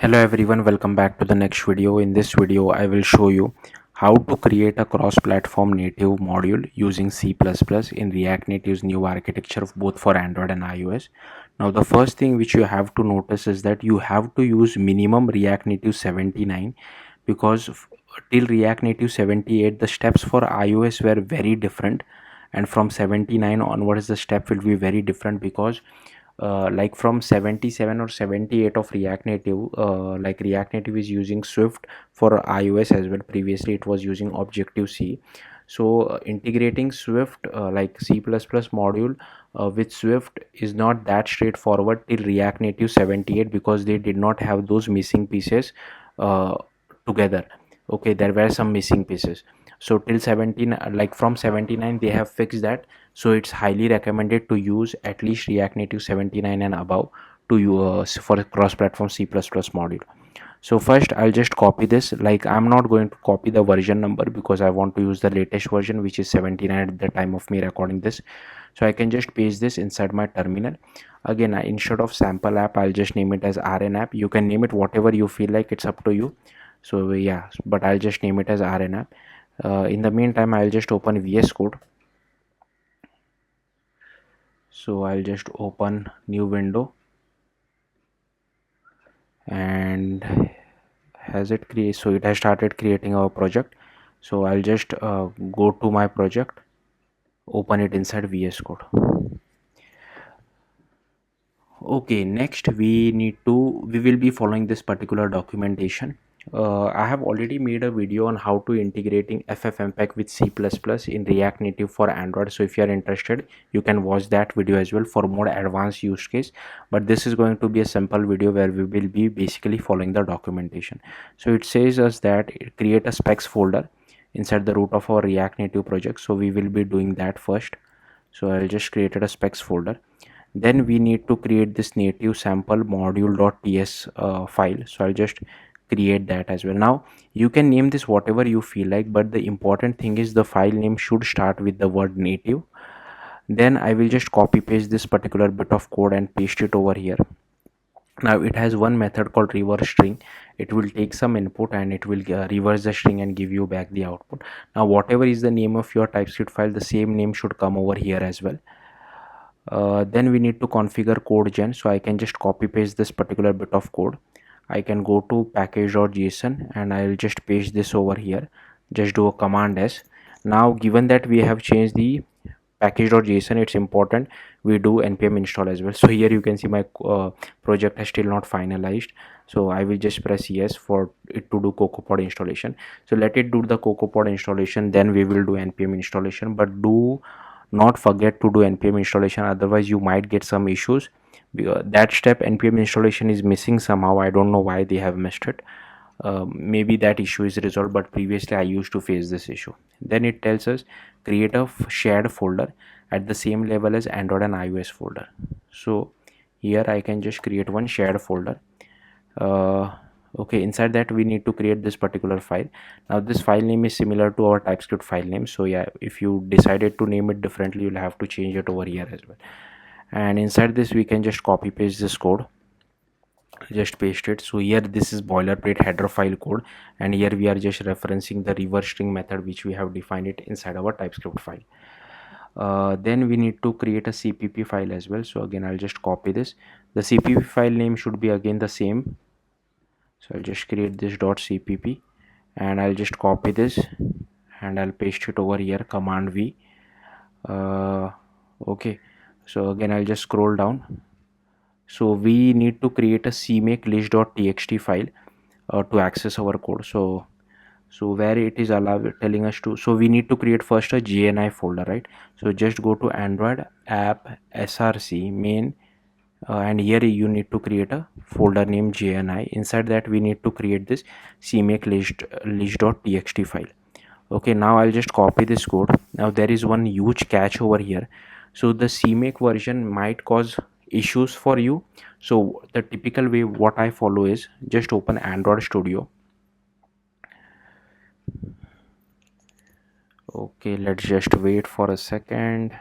Hello everyone, welcome back to the next video. In this video I will show you how to create a cross-platform native module using C++ in React Native's new architecture both for Android and iOS. Now the first thing which you have to notice is that you have to use minimum React Native 79 because till React Native 78 the steps for iOS were very different, and from 79 onwards the step will be very different because like from 77 or 78 of React Native, like React Native is using Swift for iOS as well. Previously it was using Objective-C. So integrating Swift like C++ module with Swift is not that straightforward till React Native 78 because they did not have those missing pieces uh, together. Okay, there were some missing pieces. So till 17, like from 79 they have fixed that, so it's highly recommended to use at least React Native 79 and above to use for cross-platform C++ module. So first I'll just copy this. Like I'm not going to copy the version number because I want to use the latest version, which is 79 at the time of me recording this. So I can just paste this inside my terminal. Again, instead of sample app I'll just name it as rn app. You can name it whatever you feel like, it's up to you. So yeah, but I'll just name it as rn app. In the meantime I'll just open VS Code. So I'll just open new window, and has it create, so it has started creating our project. So I'll just go to my project, open it inside VS Code. Okay, next we will be following this particular documentation. I have already made a video on how to integrating ffmpeg with C++ in React Native for Android. So if you are interested, you can watch that video as well for more advanced use case. But this is going to be a simple video where we will be basically following the documentation. So it says us that create a specs folder inside the root of our React Native project. So we will be doing that first. So I'll just create a specs folder. Then we need to create this native sample module.ts file. So I'll just create that as well. Now you can name this whatever you feel like, but the important thing is the file name should start with the word native. Then I will just copy paste this particular bit of code and paste it over here. Now it has one method called reverse string. It will take some input and it will reverse the string and give you back the output. Now whatever is the name of your TypeScript file, the same name should come over here as well. Then we need to configure code gen. So I can just copy paste this particular bit of code. I can go to package.json and I'll just paste this over here. Just do a command S. Now given that we have changed the package.json, it's important we do npm install as well. So here you can see my project is still not finalized, so I will just press yes for it to do CocoaPod installation. So let it do the CocoaPod installation, then we will do npm installation. But do not forget to do npm installation, otherwise you might get some issues. That step npm installation is missing somehow. I don't know why they have missed it. Maybe that issue is resolved, but previously I used to face this issue. Then it tells us create a shared folder at the same level as Android and iOS folder. So here I can just create one shared folder. Okay, inside that we need to create this particular file. Now this file name is similar to our TypeScript file name, so yeah, if you decided to name it differently, you'll have to change it over here as well. And inside this we can just copy paste this code, just paste it. So here this is boilerplate header file code, and here we are just referencing the reverse string method which we have defined it inside our TypeScript file. Then we need to create a cpp file as well. So again I'll just copy this. The cpp file name should be again the same. So I'll just create this .cpp and I'll just copy this and I'll paste it over here, command V. Okay, so again I'll just scroll down. So we need to create a cmake list.txt file to access our code. So where it is telling us to, so we need to create first a JNI folder, right? So just go to Android app src main, and here you need to create a folder named JNI. Inside that we need to create this cmake list.txt file. Okay, now I'll just copy this code. Now there is one huge catch over here. So the cmake version might cause issues for you. So the typical way what I follow is just open Android Studio. Okay, let's just wait for a second.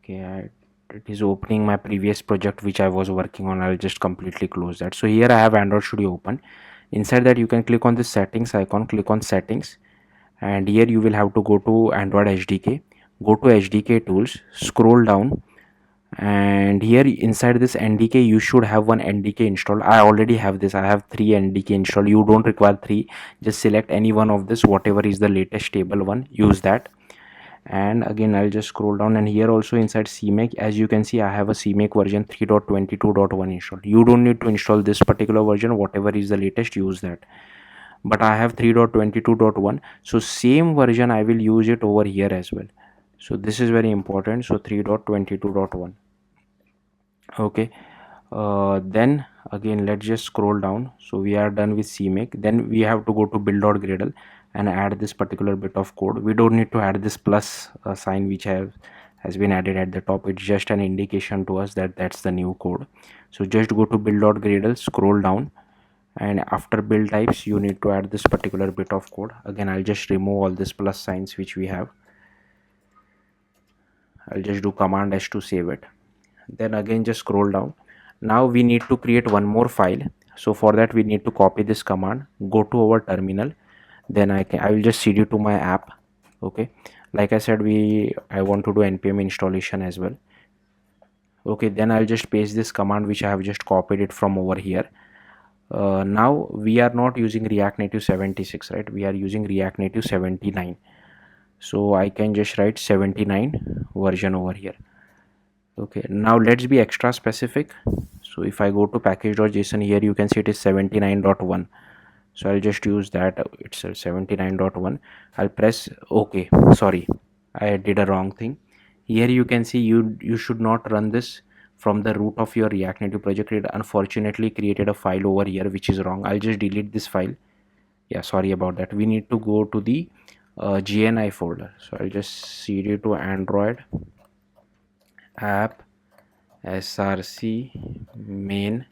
Okay, it is opening my previous project which I was working on. I'll just completely close that. So here I have Android Studio open. Inside that you can click on the settings icon, click on settings, and here you will have to go to Android SDK, go to SDK tools, scroll down, and here inside this NDK you should have one NDK installed. I already have this. I have 3 NDK installed. You don't require 3. Just select any one of this, whatever is the latest stable one, use that. And again I'll just scroll down, and here also inside CMake, as you can see, I have a CMake version 3.22.1 installed. You don't need to install this particular version, whatever is the latest, use that. But I have 3.22.1, so same version I will use it over here as well. So this is very important. So 3.22.1. okay. Then again let's just scroll down. So we are done with CMake. Then we have to go to build.gradle and add this particular bit of code. We don't need to add this plus sign which has been added at the top. It's just an indication to us that that's the new code. So just go to build.gradle, scroll down, and after build types you need to add this particular bit of code. Again I'll just remove all this plus signs which we have. I'll just do Command S to save it. Then again just scroll down. Now we need to create one more file. So for that we need to copy this command, go to our terminal, then I will just cd to my app. Okay, like I said, I want to do npm installation as well. Okay, then I'll just paste this command which I have just copied it from over here. Now we are not using React Native 76, right? We are using React Native 79. So I can just write 79 version over here. Okay, now let's be extra specific. So if I go to package.json, here you can see it is 79.1. So I'll just use that. It's 79.1. I'll press OK. Sorry, I did a wrong thing. Here you can see you should not run this from the root of your React Native project. It unfortunately created a file over here which is wrong. I'll just delete this file. Yeah, sorry about that. We need to go to the GNI folder. So I'll just cd to Android app src main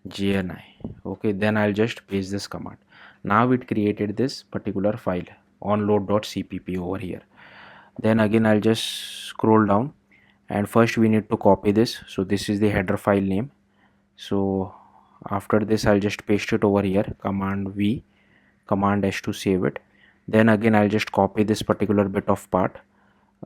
GNI. Okay, then I'll just paste this command. Now it created this particular file onload.cpp over here. Then again I'll just scroll down, and first we need to copy this. So this is the header file name. So after this I'll just paste it over here, Command V, Command S to save it. Then again I'll just copy this particular bit of part.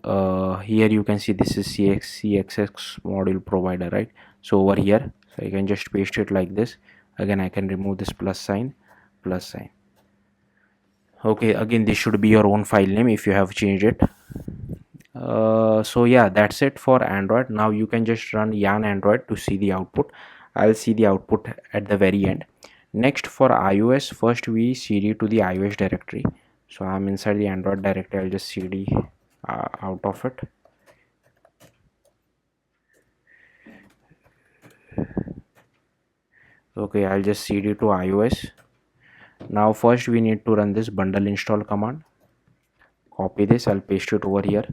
Here you can see this is cxx module provider, right? So over here, so I can just paste it like this. Again I can remove this plus sign. Okay, again this should be your own file name if you have changed it. So yeah, that's it for Android. Now you can just run yarn Android to see the output. I'll see the output at the very end. Next, for iOS, first we cd to the iOS directory. So I'm inside the Android directory. I'll just cd out of it. Okay, I'll just cd to iOS. Now first we need to run this bundle install command. Copy this, I'll paste it over here.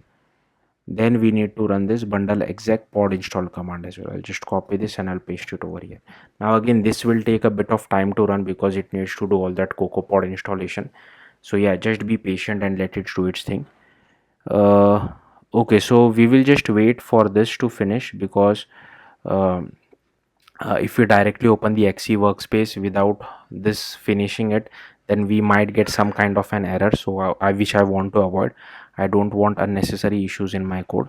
Then we need to run this bundle exec pod install command as well. I'll just copy this and I'll paste it over here. Now again this will take a bit of time to run because it needs to do all that CocoaPod installation. So yeah, just be patient and let it do its thing. Okay, so we will just wait for this to finish, because if we directly open the XE workspace without this finishing it, then we might get some kind of an error. So which I want to avoid. I don't want unnecessary issues in my code.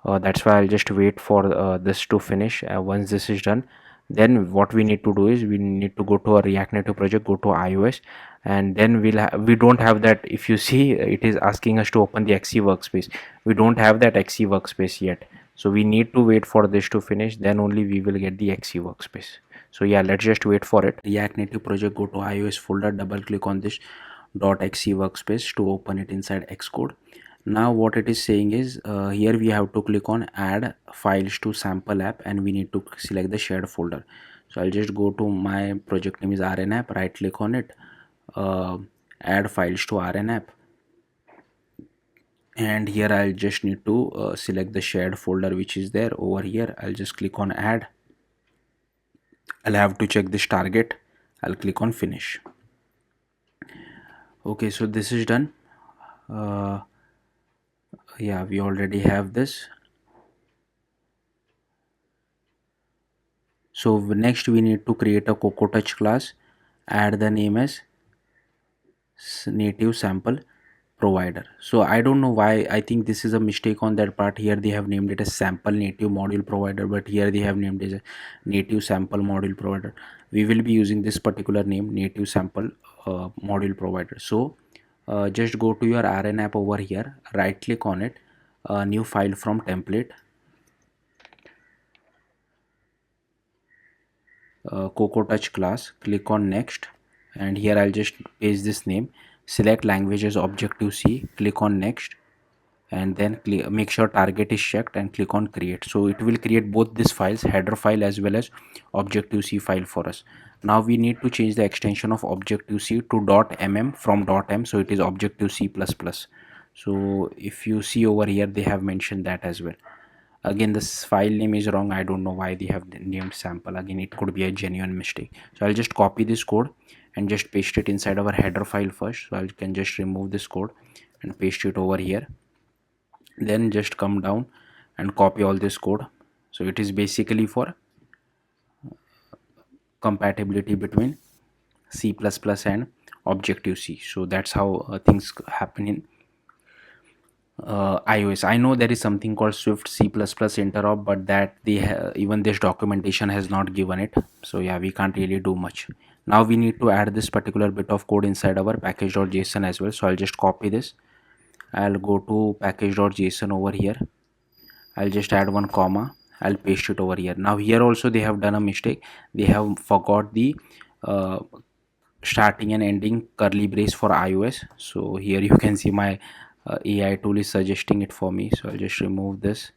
That's why I'll just wait for this to finish. Once this is done, then what we need to do is we need to go to a React Native project, go to iOS, and then we don't have that. If you see, it is asking us to open the XE workspace. We don't have that XE workspace yet, so we need to wait for this to finish, then only we will get the XE workspace. So yeah, let's just wait for it. React Native project, go to iOS folder, double click on this .exe workspace to open it inside Xcode. Now what it is saying is here we have to click on add files to sample app, and we need to select the shared folder. So I'll just go to my project name is rnapp, right click on it, add files to rnapp, and here I'll just need to select the shared folder which is there over here. I'll just click on add. I'll have to check this target. I'll click on finish. Okay, so this is done. Yeah, we already have this. So next we need to create a coco touch class, add the name as native sample provider. So I don't know why, I think this is a mistake on their part. Here they have named it as sample native module provider, but here they have named it as a native sample module provider. We will be using this particular name, native sample module provider. So just go to your rn app over here, right click on it, new file from template, coco touch class, click on next, and here I'll just paste this name, select language as objective C, click on next, and then make sure target is checked and click on create. So it will create both these files, header file as well as objective C file for us. Now we need to change the extension of objective C to .mm from .m, so it is objective C++. So if you see over here, they have mentioned that as well. Again, this file name is wrong. I don't know why they have named sample. Again, it could be a genuine mistake. So I'll just copy this code and just paste it inside our header file first. So I can just remove this code and paste it over here. Then just come down and copy all this code. So it is basically for compatibility between C++ and objective C. So that's how things happen in iOS. I know there is something called Swift C++ interop, but that even this documentation has not given it. So yeah, we can't really do much. Now we need to add this particular bit of code inside our package.json as well. So I'll just copy this. I'll go to package.json over here. I'll just add one comma. I'll paste it over here. Now here also they have done a mistake. They have forgot the uh, starting and ending curly brace for iOS. So here you can see my AI tool is suggesting it for me. So I'll just remove this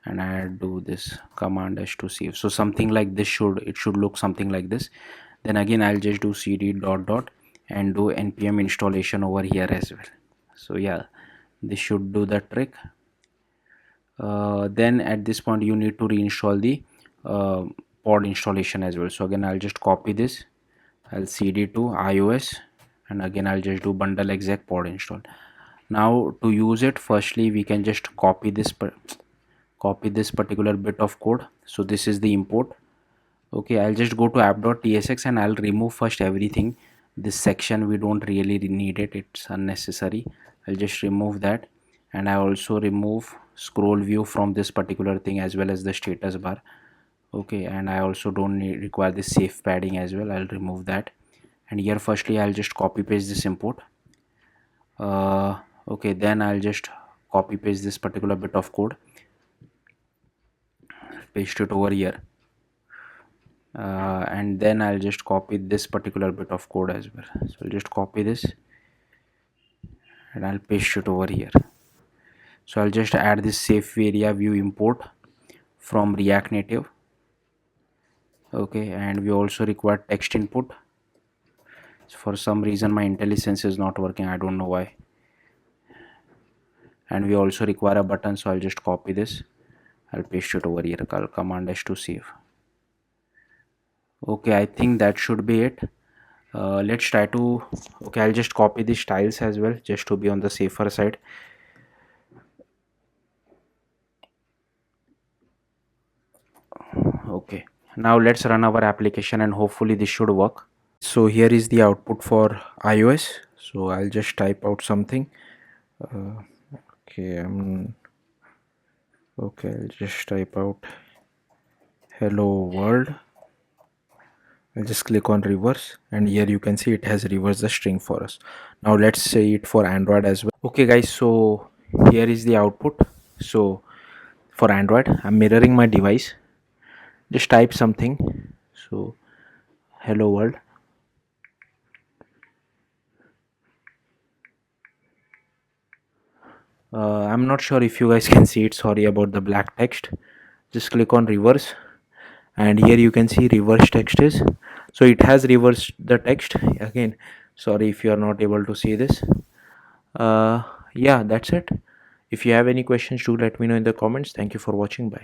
and I'll do this command s to save. So something like this should look something like this. Then again I'll just do cd dot and do npm installation over here as well. So yeah, this should do the trick. Then at this point you need to reinstall the pod installation as well. So again I'll just copy this, I'll cd to iOS, and again I'll just do bundle exec pod install. Now to use it, firstly we can just copy this particular bit of code. So this is the import. Okay, I'll just go to app.tsx and I'll remove first everything. This section we don't really need it, it's unnecessary. I'll just remove that, and I also remove scroll view from this particular thing as well as the status bar. Okay, and I also don't require this safe padding as well. I'll remove that, and here firstly I'll just copy paste this import. Okay, then I'll just copy paste this particular bit of code, paste it over here, and then I'll just copy this particular bit of code as well. So I'll just copy this and I'll paste it over here. So I'll just add this safe area view import from React Native. Okay, and we also require text input. So for some reason my IntelliSense is not working, I don't know why. And we also require a button, so I'll just copy this, I'll paste it over here, command s to save. Okay, I think that should be it. Let's try to, okay, I'll just copy the styles as well just to be on the safer side. Okay, now let's run our application and hopefully this should work. So here is the output for iOS. So I'll just type out something. Okay, I'll just type out hello world. I'll just click on reverse, and here you can see it has reversed the string for us. Now let's say it for Android as well. Okay guys, so here is the output. So for Android, I'm mirroring my device. Just type something. So hello world. I'm not sure if you guys can see it, sorry about the black text. Just click on reverse, and here you can see reverse text is, so it has reversed the text. Again, sorry if you are not able to see this. Yeah, that's it. If you have any questions, do let me know in the comments. Thank you for watching. Bye.